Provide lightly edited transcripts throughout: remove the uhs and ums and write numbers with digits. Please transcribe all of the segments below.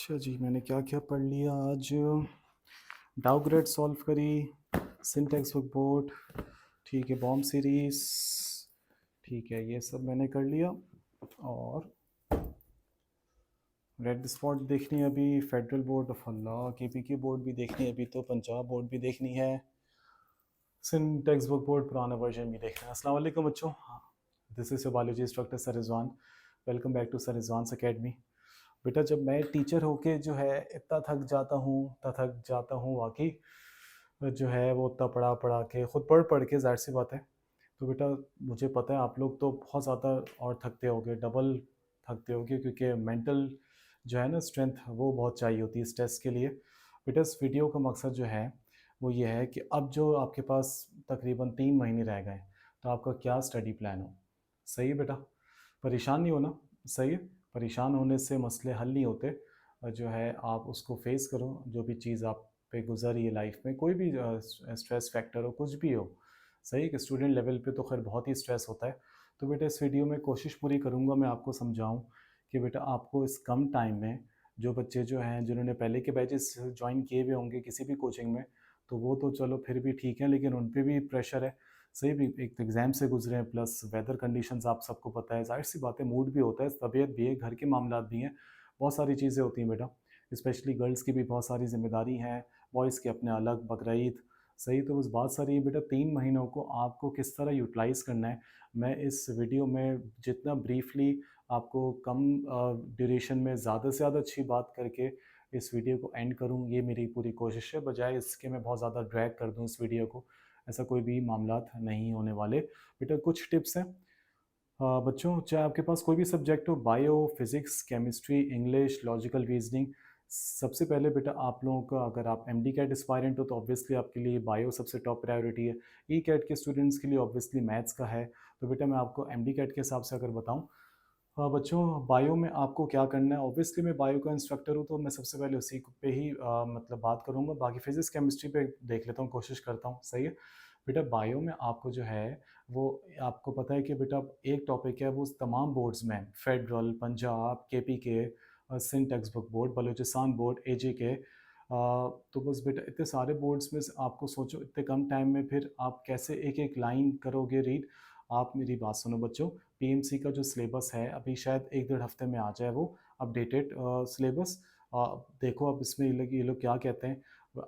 अच्छा जी, मैंने क्या-क्या पढ़ लिया आज। डाउग्रेड सॉल्व करी, सिंटैक्स बुक बोर्ड, ठीक है, बॉम्ब सीरीज़, ठीक है, ये सब मैंने कर लिया। और रेड स्पॉट देखनी है अभी, federal board of Allah, KPK board भी देखनी है अभी, तो पंजाब बोर्ड भी देखनी है, सिंटैक्स बुक बोर्ड पुराना वर्जन भी देखना है। अस्सलाम वालेकुम बच्चों, this is your biology instructor sir Rizwan. Welcome back to sir Rizwan's academy. बेटा जब मैं टीचर होके जो है इतना थक जाता हूँ वाकई, जो है वो इतना पढ़ा पढ़ा के खुद पढ़ के जाहिर सी बात है। तो बेटा मुझे पता है आप लोग तो बहुत ज़्यादा और थकते होगे, डबल थकते होगे, क्योंकि मेंटल जो है ना स्ट्रेंथ वो बहुत चाहिए होती है इस टेस्ट के लिए। बेटा इस वीडियो का मकसद जो है वो ये है कि अब जो आपके पास तकरीबन 3 महीने रह गए, तो आपका क्या स्टडी प्लान हो। सही है बेटा, परेशान नहीं होना। सही है, परेशान होने से मसले हल नहीं होते। जो है आप उसको फेस करो, जो भी चीज़ आप पे गुजर रही है लाइफ में, कोई भी स्ट्रेस फैक्टर हो, कुछ भी हो। सही है कि स्टूडेंट लेवल पे तो खैर बहुत ही स्ट्रेस होता है। तो बेटा इस वीडियो में कोशिश पूरी करूँगा मैं आपको समझाऊँ कि बेटा आपको इस कम टाइम में, जो बच्चे जो हैं जिन्होंने पहले के बैचेस ज्वाइन किए हुए होंगे किसी भी कोचिंग में, तो वो तो चलो फिर भी ठीक है, लेकिन उन पे भी प्रेशर है। सही भी, एक तो एग्ज़ाम से गुजरे हैं, प्लस वेदर कंडीशंस आप सबको पता है, ज़ाहिर सी बात है मूड भी होता है, तबीयत भी है, घर के मामलात भी हैं, बहुत सारी चीज़ें होती हैं बेटा। स्पेशली गर्ल्स की भी बहुत सारी जिम्मेदारी हैं, बॉयज़ के अपने अलग, बकरीद। सही, तो बस बात सारी है बेटा 3 महीनों को आपको किस तरह यूटिलाइज़ करना है। मैं इस वीडियो में जितना ब्रीफली आपको कम ड्यूरेशन में ज़्यादा से ज़्यादा अच्छी बात करके इस वीडियो को एंड करूँ, ये मेरी पूरी कोशिश है, बजाय इसके मैं बहुत ज़्यादा ड्रैग कर दूँ इस वीडियो को। ऐसा कोई भी मामलात नहीं होने वाले। बेटा कुछ टिप्स हैं। बच्चों चाहे आपके पास कोई भी सब्जेक्ट हो, bio, physics, chemistry, English, logical reasoning, सबसे पहले बेटा आप लोगों का, अगर आप एमडी कैट एस्पायरेंट हो तो ऑब्वियसली आपके लिए बायो सबसे टॉप प्रायोरिटी है। ई कैट के स्टूडेंट्स के लिए ऑब्वियसली मैथ्स का है। तो बेटा मैं आपको एमडी कैट के हिसाब से अगर बताऊं, बच्चों बायो में आपको क्या करना है, ऑब्वियसली मैं बायो का इंस्ट्रक्टर हूँ तो मैं सबसे पहले उसी पे ही मतलब बात करूँगा। बाकी फिजिक्स केमिस्ट्री पे देख लेता हूँ, कोशिश करता हूँ। सही है बेटा, बायो में आपको जो है वो, आपको पता है कि बेटा एक टॉपिक है वो तमाम बोर्ड्स में, फेडरल, पंजाब, केपी के, Sindh text book board, Balochistan board, AJ K. तो बस बेटा इतने सारे बोर्ड्स में से आपको सोचो इतने कम टाइम में फिर आप कैसे एक एक लाइन करोगे रीड। आप मेरी बात सुनो बच्चों, पीएमसी का जो सिलेबस है अभी शायद 1 डेढ़ हफ्ते में आ जाए वो अपडेटेड सिलेबस। देखो अब इसमें ये लोग क्या कहते हैं,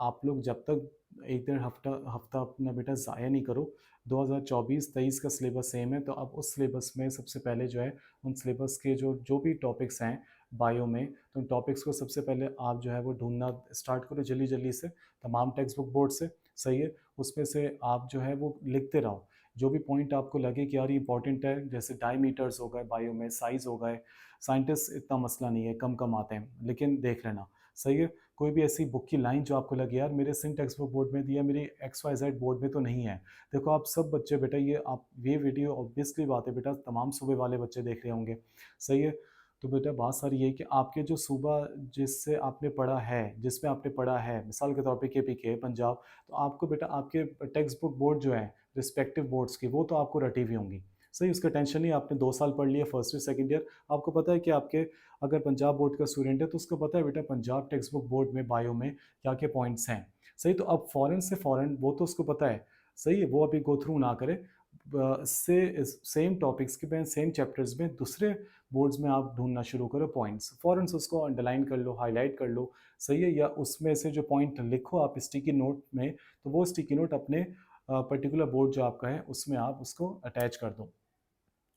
आप लोग जब तक 1 डेढ़ हफ्ता हफ्ता अपना बेटा ज़ाया नहीं करो। 2024-23 का सिलेबस सेम है, तो अब उस सिलेबस में सबसे पहले जो है उन सिलेबस के जो जो भी टॉपिक्स हैं बायो में, तो उन टॉपिक्स को सबसे पहले आप जो है वो ढूंढना स्टार्ट करो जल्दी जल्दी से, तमाम टेक्स्ट बुक बोर्ड से। सही है, उसमें से आप जो है वो लिखते रहो, जो भी पॉइंट आपको लगे कि यार ये इंपॉर्टेंट है, जैसे डायमीटर्स हो गए बायो में, साइज़ हो गए। साइंटिस्ट इतना मसला नहीं है, कम कम आते हैं, लेकिन देख लेना। सही है, कोई भी ऐसी बुक की लाइन जो आपको लगे यार मेरे सिंध टेक्स्ट बुक बोर्ड में दिया, मेरी एक्स वाई जेड बोर्ड में तो नहीं है। देखो आप सब बच्चे बेटा, ये वीडियो ऑब्वियसली बात है बेटा तमाम सूबे वाले बच्चे देख रहे होंगे। सही है, तो बेटा बात सारी ये है कि आपके जो सूबा जिससे आपने पढ़ा है, जिसमें आपने पढ़ा है, मिसाल के तौर पे केपी के पंजाब, तो आपको बेटा आपके टेक्स्ट बुक बोर्ड जो है रिस्पेक्टिव बोर्ड्स की, वो तो आपको रटी हुई होंगी। सही, उसका टेंशन नहीं, आपने 2 साल पढ़ लिया फर्स्ट ईयर सेकंड ईयर, आपको पता है कि आपके, अगर पंजाब बोर्ड का स्टूडेंट है तो उसको पता है बेटा पंजाब टेक्स्ट बुक बोर्ड में बायो में क्या क्या पॉइंट्स हैं। सही, तो अब फॉरेन से फॉरेन वो तो उसको पता है। सही है, वो अभी गो थ्रू ना करे। से सेम टॉपिक्स के सेम चैप्टर्स में दूसरे बोर्ड्स में आप ढूंढना शुरू करो पॉइंट्स, फ़ौरन से उसको अंडरलाइन कर लो, हाईलाइट कर लो। सही है, या उसमें से जो पॉइंट लिखो आप स्टिकी नोट में, तो वो स्टिकी नोट अपने पर्टिकुलर बोर्ड जो आपका है उसमें आप उसको अटैच कर दो।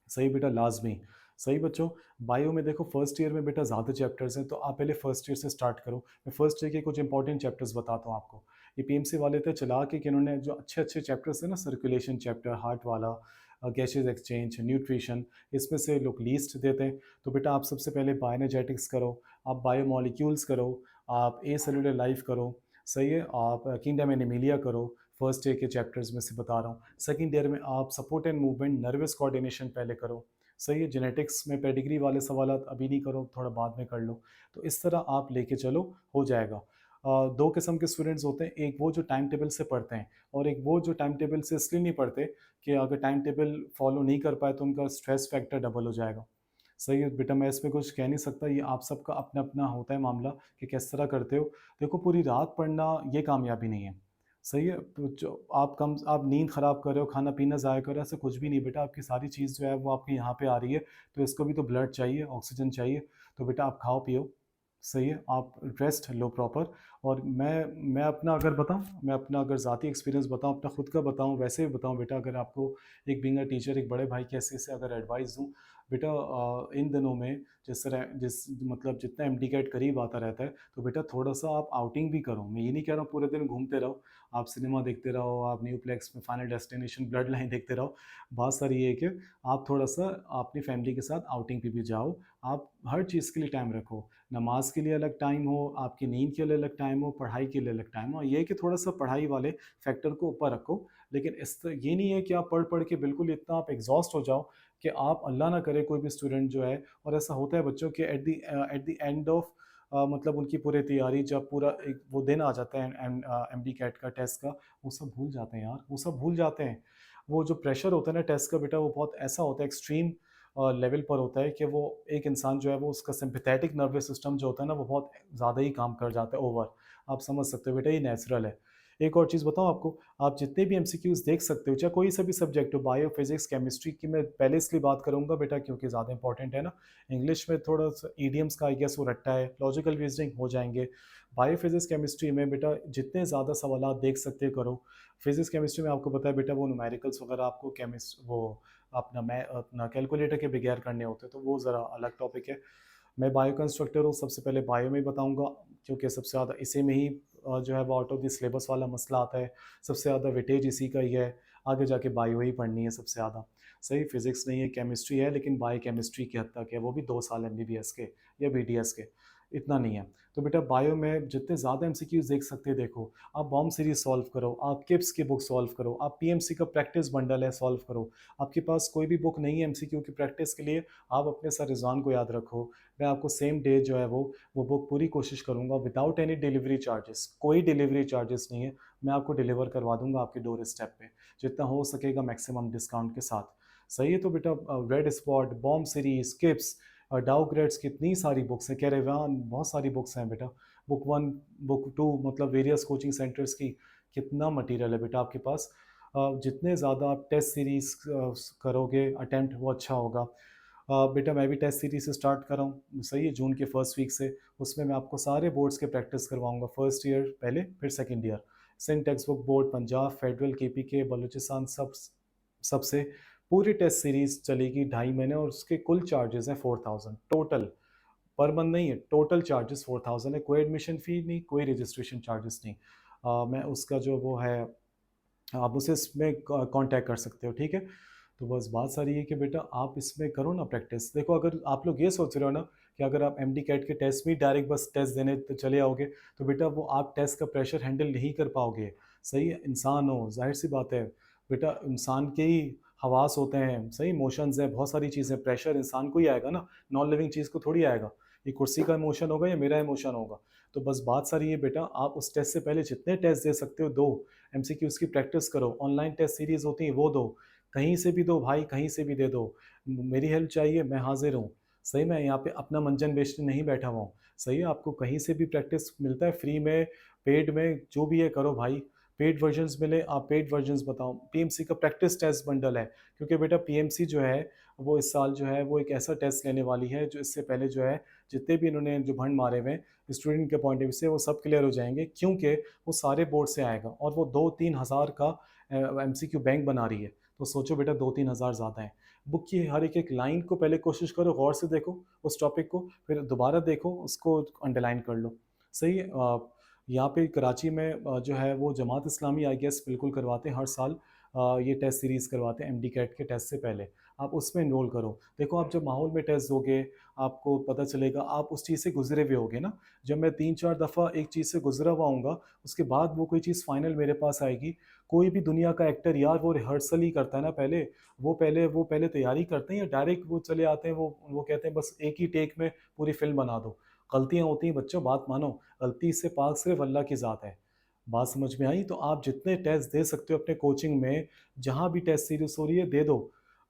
सही बेटा, लाजमी। सही बच्चों, बायो में देखो फर्स्ट ईयर में बेटा ज़्यादा चैप्टर्स हैं, तो आप पहले फर्स्ट ईयर से स्टार्ट करो। मैं फर्स्ट ईयर के कुछ इंपॉर्टेंट चैप्टर्स बताता हूँ आपको। ये पीएमसी वाले थे चला के कि इन्होंने जो अच्छे अच्छे चैप्टर्स हैं ना, सर्कुलेशन चैप्टर, हार्ट वाला, गैसेज एक्सचेंज, न्यूट्रिशन, इसमें से लोग लीस्ट देते हैं। तो बेटा आप सबसे पहले बायोएनर्जेटिक्स करो, आप बायोमोलिक्यूल्स करो, आप ए सेलुलर लाइफ करो। सही है, आप किंगडम एनिमिलिया करो, फर्स्ट ईयर के चैप्टर्स में से बता रहा हूँ। सेकेंड ईयर में आप support and movement, nervous coordination पहले करो। सही है, जेनेटिक्स में पेडिग्री वाले सवाल अभी नहीं करो, थोड़ा बाद में कर लो। तो इस तरह आप लेके चलो, हो जाएगा। दो किस्म के स्टूडेंट्स होते हैं, एक वो जो टाइम टेबल से पढ़ते हैं, और एक वो जो टाइम टेबल से इसलिए नहीं पढ़ते कि अगर टाइम टेबल फॉलो नहीं कर पाए तो उनका स्ट्रेस फैक्टर डबल हो जाएगा। सही है बेटा, मैं इसमें कुछ कह नहीं सकता, ये आप सबका अपना अपना होता है मामला कि किस तरह करते हो। देखो पूरी रात पढ़ना ये कामयाबी नहीं है, सही है? तो जो आप नींद ख़राब कर रहे हो, खाना पीना ज़ाया कर रहे हो, ऐसा कुछ भी नहीं बेटा, आपकी सारी चीज़ जो है वो आपके यहाँ पे आ रही है, तो इसको भी तो ब्लड चाहिए, ऑक्सीजन चाहिए, तो बेटा आप खाओ पियो, सही है? आप रेस्ट लो प्रॉपर। और मैं अपना अगर बताऊँ, मैं अपना अगर ज़ाती एक्सपीरियंस बताऊँ, अपना खुद का बताऊँ, वैसे भी बताऊँ बेटा, अगर आपको एक बीइंग अ टीचर, एक बड़े भाई के हैसियत से अगर एडवाइस दूँ, बेटा इन दिनों में जिस तरह जिस मतलब जितना एमडी कैट करीब आता रहता है, तो बेटा थोड़ा-सा आप आउटिंग भी करो। मैं ये नहीं कह रहा हूँ पूरे दिन घूमते रहो, आप सिनेमा देखते रहो, आप न्यू प्लेक्स में फाइनल डेस्टिनेशन, ब्लड लाइन देखते रहो। बात सारी ये है कि आप थोड़ा-सा अपनी फैमिली के साथ आउटिंग पे भी जाओ। आप हर चीज़ के लिए टाइम रखो। नमाज़ के लिए अलग टाइम हो, आपकी नींद के लिए अलग टाइम हो, पढ़ाई के लिए अलग टाइम हो। ये है कि थोड़ा-सा पढ़ाई वाले फैक्टर को ऊपर रखो, लेकिन ये नहीं है कि आप पढ़-पढ़ के बिल्कुल इतना आप एग्ज़ॉस्ट हो जाओ कि आप, अल्लाह ना करे कोई भी स्टूडेंट जो है, और ऐसा होता है बच्चों के एट द एंड ऑफ मतलब उनकी पूरी तैयारी, जब पूरा एक वो दिन आ जाता है एमडी कैट का, टेस्ट का, वो सब भूल जाते हैं यार, वो सब भूल जाते हैं। वो जो प्रेशर होता है ना टेस्ट का बेटा, वो बहुत ऐसा होता है, एक्सट्रीम लेवल पर होता है कि वो एक इंसान जो है वो, उसका सिंपैथेटिक नर्वस सिस्टम जो होता है ना, वो बहुत ज़्यादा ही काम कर जाता है, ओवर। आप समझ सकते हो बेटा, ये नेचुरल है। एक और चीज़ बताऊँ आपको, आप जितने भी एमसीक्यूज़ देख सकते हो, चाहे कोई सा भी सब्जेक्ट हो, बायो, फिज़िक्स, केमिस्ट्री की, मैं पहले इसलिए बात करूँगा बेटा क्योंकि ज़्यादा इंपॉर्टेंट है ना। इंग्लिश में थोड़ा-सा ईडियम्स का आई गेस वो रट्टा है, लॉजिकल रीज़निंग हो जाएँगे। बायो, फिज़िक्स, केमिस्ट्री में बेटा जितने ज़्यादा सवालात देख सकते हो करो। फिज़िक्स, केमिस्ट्री में आपको पता है बेटा, वो न्यूमेरिकल्स वगैरह आपको वो अपना कैलकुलेटर के बगैर करने होते हैं, तो वो ज़रा अलग टॉपिक है। मैं बायो कंस्ट्रक्टर हूँ, सबसे पहले बायो में ही बताऊँगा, क्योंकि सबसे ज़्यादा इसी में ही जो है वो आउट ऑफ द सिलेबस वाला मसला आता है, सबसे ज़्यादा वेटेज इसी का ही है, आगे जाके बायो ही पढ़नी है सबसे ज़्यादा। सही, फिज़िक्स नहीं है, केमिस्ट्री है, लेकिन बायो केमिस्ट्री की हद तक है, वो भी 2 साल एमबीबीएस के या बीडीएस के, इतना नहीं है। तो बेटा बायो में जितने ज़्यादा एमसीक्यूज़ देख सकते हैं देखो, आप बॉम्ब सीरीज़ सॉल्व करो, आप किप्स की बुक सॉल्व करो, आप पीएमसी का प्रैक्टिस बंडल है, सॉल्व करो। आपके पास कोई भी बुक नहीं है एमसीक्यू की प्रैक्टिस के लिए, आप अपने सर रिज़वान को याद रखो। मैं आपको सेम डे जो है वो बुक पूरी कोशिश करूँगा विदाउट एनी डिलीवरी चार्जेस, कोई डिलीवरी चार्जेस नहीं है, मैं आपको डिलीवर करवा दूँगा आपके डोर स्टेप पे, जितना हो सकेगा मैक्सिमम डिस्काउंट के साथ। सही है? तो बेटा Red Spot, Bomb Series, KIPS, डाउग्रेड्स, कितनी सारी बुक्स हैं, कैरेवान, बहुत सारी बुक्स हैं बेटा। बुक 1, बुक 2, मतलब वेरियस कोचिंग सेंटर्स की, कितना मटीरियल है बेटा आपके पास। जितने ज़्यादा आप टेस्ट सीरीज़ करोगे अटेम्प्ट, वो अच्छा होगा। बेटा मैं भी टेस्ट सीरीज से स्टार्ट कर रहा हूँ, सही है, जून के फर्स्ट वीक से। उसमें मैं आपको सारे बोर्ड्स के प्रैक्टिस करवाऊंगा, फर्स्ट ईयर पहले, फिर second year. Sindh text book board, Punjab, federal, KPK, Balochistan, सबसे पूरी टेस्ट सीरीज चलेगी 2.5 महीने, और उसके कुल चार्जेस हैं 4000 टोटल, पर मंथ नहीं है, टोटल चार्जेस 4000 है, कोई एडमिशन फ़ी नहीं, कोई रजिस्ट्रेशन चार्जेस नहीं। मैं उसका जो वो है, आप उसे इसमें कांटेक्ट कर सकते हो, ठीक है? तो बस बात सारी है कि बेटा आप इसमें करो ना प्रैक्टिस। देखो अगर आप लोग ये सोच रहे हो ना कि अगर आप एमडी कैट के टेस्ट में डायरेक्ट बस टेस्ट देने तो चले आओगे, तो बेटा वो आप टेस्ट का प्रेशर हैंडल नहीं कर पाओगे। सही है? इंसान हो, ज़ाहिर सी बात है बेटा, इंसान के ही हवास होते हैं, सही, इमोशंस हैं, बहुत सारी चीज़ें, प्रेशर इंसान को ही आएगा ना, नॉन लिविंग चीज़ को थोड़ी आएगा। ये कुर्सी का इमोशन होगा या मेरा इमोशन होगा। तो बस बात सारी है बेटा, आप उस टेस्ट से पहले जितने टेस्ट दे सकते हो दो, एमसीक्यूज़ की प्रैक्टिस करो, ऑनलाइन टेस्ट सीरीज़ होती हैं वो दो, कहीं से भी दो भाई, कहीं से भी दे दो। मेरी हेल्प चाहिए, मैं हाज़िर हूँ। सही, मैं यहाँ पे अपना मंजन बेचने नहीं बैठा हुआ हूँ। सही है, आपको कहीं से भी प्रैक्टिस मिलता है फ्री में, पेड में, जो भी है करो भाई। पेड वर्जन्स मिले, आप पेड वर्जन्स बताओ। पीएमसी का प्रैक्टिस टेस्ट बंडल है, क्योंकि बेटा पीएमसी जो है वो इस साल जो है वो एक ऐसा टेस्ट लेने वाली है जो इससे पहले जो है जितने भी इन्होंने जो भंड मारे हुए हैं स्टूडेंट के पॉइंट ऑफ व्यू से, वो सब क्लियर हो जाएंगे, क्योंकि वो सारे बोर्ड से आएगा, और वो 2-3 हज़ार का एमसीक्यू बैंक बना रही है। तो सोचो बेटा 2-3 हज़ार ज़्यादा है। बुक की हर एक लाइन को पहले कोशिश करो, गौर से देखो उस टॉपिक को, फिर दोबारा देखो उसको, अंडरलाइन कर लो। सही है? यहाँ पे कराची में जो है वो जमात इस्लामी आई गेस बिल्कुल करवाते हैं हर साल, ये टेस्ट सीरीज़ करवाते हैं एमडी कैट के टेस्ट से पहले। आप उसमें इनरोल करो। देखो आप जब माहौल में टेस्ट दोगे, आपको पता चलेगा, आप उस चीज़ से गुजरे हुए होगे ना। जब मैं 3-4 दफ़ा एक चीज़ से गुजरा हुआ हूँगा, उसके बाद वो कोई चीज़ फाइनल मेरे पास आएगी। कोई भी दुनिया का एक्टर यार वो रिहर्सल ही करता है ना पहले, वो पहले तैयारी करते हैं, या डायरेक्ट वो चले आते हैं, वो कहते हैं बस एक ही टेक में पूरी फ़िल्म बना दो। गलतियाँ होती हैं बच्चों, बात मानो, गलती से पाक सिर्फ़ अल्लाह की ज़ात है। बात समझ में आई? तो आप जितने टेस्ट दे सकते हो अपने कोचिंग में, जहाँ भी टेस्ट सीरीज़ हो रही है दे दो।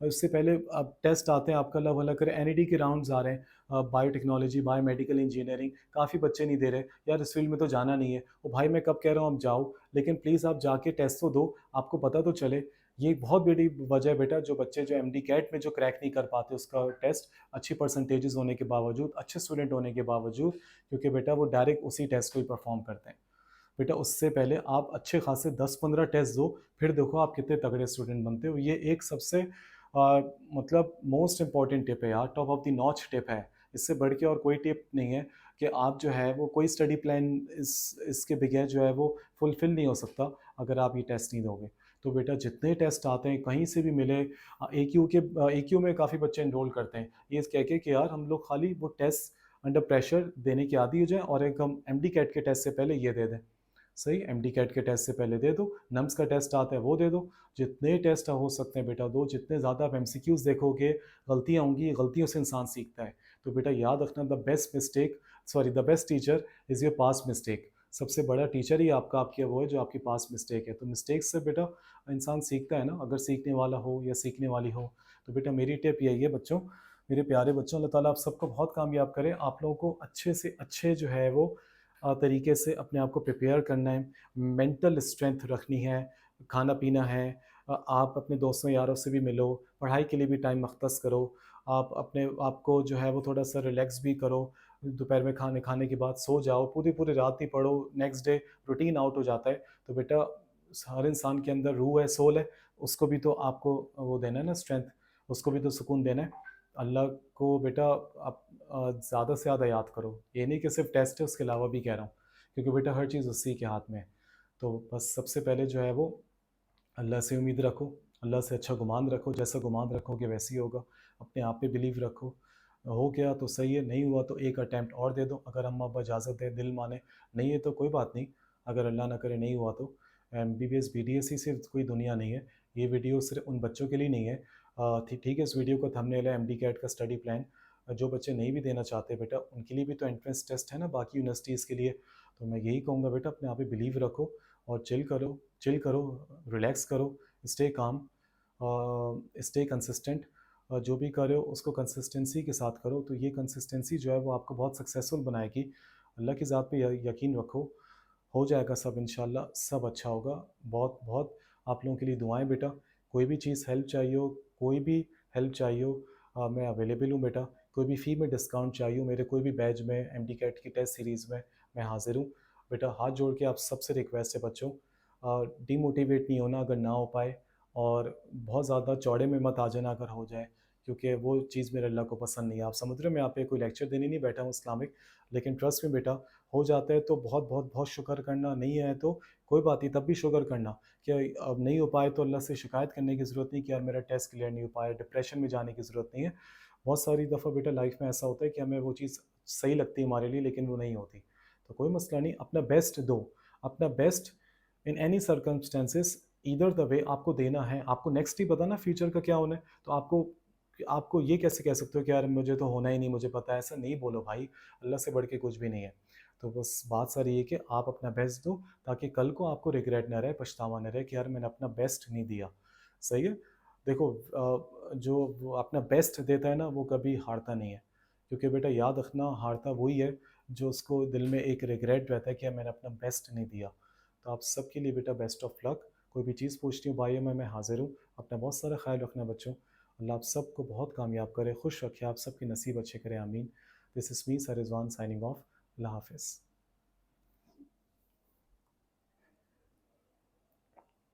उससे पहले अब टेस्ट आते हैं, आपका अल्लाह भला करे एनईडी के राउंड्स आ रहे हैं, बायोटेक्नोलॉजी, बायोमेडिकल इंजीनियरिंग, काफ़ी बच्चे नहीं दे रहे यार, इस फील्ड में तो जाना नहीं है। वो भाई मैं कब कह रहा हूँ आप जाओ, लेकिन प्लीज़ आप जाके टेस्ट तो दो, आपको पता तो चले। ये एक बहुत बड़ी वजह है बेटा, जो बच्चे जो एमडी कैट में जो क्रैक नहीं कर पाते उसका टेस्ट, अच्छी परसेंटेजेस होने के बावजूद, अच्छे स्टूडेंट होने के बावजूद, क्योंकि बेटा वो डायरेक्ट उसी टेस्ट को ही परफॉर्म करते हैं। बेटा उससे पहले आप अच्छे खासे 10-15 टेस्ट दो, फिर देखो आप कितने तगड़े स्टूडेंट बनते हो। ये एक सबसे मतलब मोस्ट इंपॉर्टेंट टिप है यार, top of the notch tip है। इससे बढ़ के और कोई टिप नहीं है कि आप जो है वो कोई स्टडी प्लान इसके बगैर जो है वो फुलफिल नहीं हो सकता अगर आप ये टेस्ट नहीं दोगे। तो बेटा जितने टेस्ट आते हैं कहीं से भी मिले, ए क्यू में काफ़ी बच्चे इनरोल करते हैं ये कह के कि यार हम लोग खाली वो टेस्ट अंडर प्रेशर देने की आदी हो जाए, और एक हम एमडी कैट के टेस्ट से पहले ये दे दें। सही, एमडी कैट के टेस्ट से पहले दे दो, नम्स का टेस्ट आता है वो दे दो, जितने टेस्ट हो सकते हैं बेटा दो। जितने ज़्यादा आप एमसीक्यूज देखोगे, गलतियाँ होंगी, गलतियों से इंसान सीखता है। तो बेटा याद रखना, the best teacher is your past mistake. सबसे बड़ा टीचर ही आपका आपकी वो है जो आपकी पास्ट मिस्टेक है। तो मिस्टेक से बेटा इंसान सीखता है ना, अगर सीखने वाला हो या सीखने वाली हो। तो बेटा मेरी टिप यही है बच्चों, मेरे प्यारे बच्चों, अल्लाह ताला आप सबको बहुत कामयाब करे। आप लोगों को अच्छे से अच्छे जो है वो तरीके से अपने आप को प्रिपेयर करना है, मेंटल स्ट्रेंथ रखनी है, खाना पीना है, आप अपने दोस्तों यारों से भी मिलो, पढ़ाई के लिए भी टाइम मख्तस करो, आप अपने आप को जो है वो थोड़ा सा रिलैक्स भी करो, दोपहर में खाने खाने के बाद सो जाओ, पूरी पूरी रात ही पढ़ो, नेक्स्ट डे रूटीन आउट हो जाता है। तो बेटा हर इंसान के अंदर रूह है, सोल है, उसको भी तो आपको वो देना है ना, स्ट्रेंथ, उसको भी तो सुकून देना है। अल्लाह को बेटा आप ज़्यादा से ज़्यादा याद करो, ये नहीं कि सिर्फ टेस्ट है, उसके अलावा भी कह रहा हूँ, क्योंकि बेटा हर चीज़ उसी के हाथ में है। तो बस सबसे पहले जो है वो अल्लाह से उम्मीद रखो, अल्लाह से अच्छा गुमान रखो, जैसा गुमान रखोगे वैसे ही होगा। अपने आप पे बिलीव रखो, हो गया तो सही है, नहीं हुआ तो एक अटैम्प्ट और दे दो, अगर अम्मा अब्बा इजाज़त दें, दिल माने। नहीं है तो कोई बात नहीं, अगर अल्लाह ना करे नहीं हुआ तो एमबीबीएस बीडीएस ही सिर्फ कोई दुनिया नहीं है। ये वीडियो सिर्फ उन बच्चों के लिए नहीं है। ठीक है, इस वीडियो का थंबनेल है एमडी कैट का स्टडी प्लान। जो बच्चे नहीं भी देना चाहते बेटा, उनके लिए भी तो एंट्रेंस टेस्ट है ना बाकी यूनिवर्सिटीज़ के लिए। तो मैं यही कहूँगा बेटा, अपने आप पे बिलीव रखो और चिल करो, रिलैक्स करो, स्टे काम, स्टे कंसिस्टेंट। जो भी कर रहे हो उसको कंसिस्टेंसी के साथ करो, तो ये कंसिस्टेंसी जो है वो आपको बहुत सक्सेसफुल बनाएगी। अल्लाह की ज़ात पे यकीन रखो, हो जाएगा सब इंशाल्लाह, सब अच्छा होगा। बहुत बहुत आप लोगों के लिए दुआएं बेटा। कोई भी चीज़ हेल्प चाहिए हो, कोई भी हेल्प चाहिए हो, मैं अवेलेबल हूँ बेटा। कोई भी फ़ी में डिस्काउंट चाहिए हो, मेरे कोई भी बैच में, एमडी कैट की टेस्ट सीरीज़ में मैं हाज़िर हूँ बेटा। हाथ जोड़ के आप सबसे रिक्वेस्ट है बच्चों, डिमोटिवेट नहीं होना अगर ना हो पाए, और बहुत ज़्यादा चौड़े में मत आ जाना अगर हो जाए, क्योंकि वो चीज़ मेरे अल्लाह को पसंद नहीं है। आप समझ रहे हो, मैं यहाँ पे कोई लेक्चर देने नहीं बैठा हूँ इस्लामिक, लेकिन ट्रस्ट में बेटा, हो जाता है तो बहुत बहुत बहुत शुक्र करना, नहीं है तो कोई बात नहीं, तब भी शुक्र करना कि अब नहीं हो पाए तो अल्लाह से शिकायत करने की ज़रूरत नहीं कि यार मेरा टेस्ट क्लियर नहीं हो पाया, डिप्रेशन में जाने की ज़रूरत नहीं है। बहुत सारी दफ़ा बेटा लाइफ में ऐसा होता है कि हमें वो चीज़ सही लगती है हमारे लिए, लेकिन वो नहीं होती। तो कोई मसला नहीं, अपना बेस्ट दो, अपना best in any circumstances, either the way आपको देना है। आपको नेक्स्ट ही पता ना फ्यूचर का क्या होना है, तो आपको आपको ये कैसे कह सकते हो कि यार मुझे तो होना ही नहीं, मुझे पता है, ऐसा नहीं बोलो भाई, अल्लाह से बढ़ के कुछ भी नहीं है। तो बस बात सारी ये कि आप अपना बेस्ट दो, ताकि कल को आपको रिग्रेट ना रहे, पछतावा ना रहे कि यार मैंने अपना बेस्ट नहीं दिया। सही है। देखो जो वो अपना बेस्ट देता है ना वो कभी हारता नहीं है, क्योंकि बेटा याद रखना, हारता वही है जो उसको दिल में एक रिग्रेट रहता है कि यार मैंने अपना बेस्ट नहीं दिया। तो आप सबके लिए बेटा बेस्ट ऑफ लक। कोई भी चीज़ पूछती हूँ भाइयों मैं हाज़िर हूँ। अपना बहुत सारा ख्याल रखना बच्चों। अल्लाह आप सबको बहुत कामयाब करे, खुश रखे, आप सबके नसीब अच्छे करे, आमीन। This is me sir Rizwan signing off. अल्लाह हाफिज़।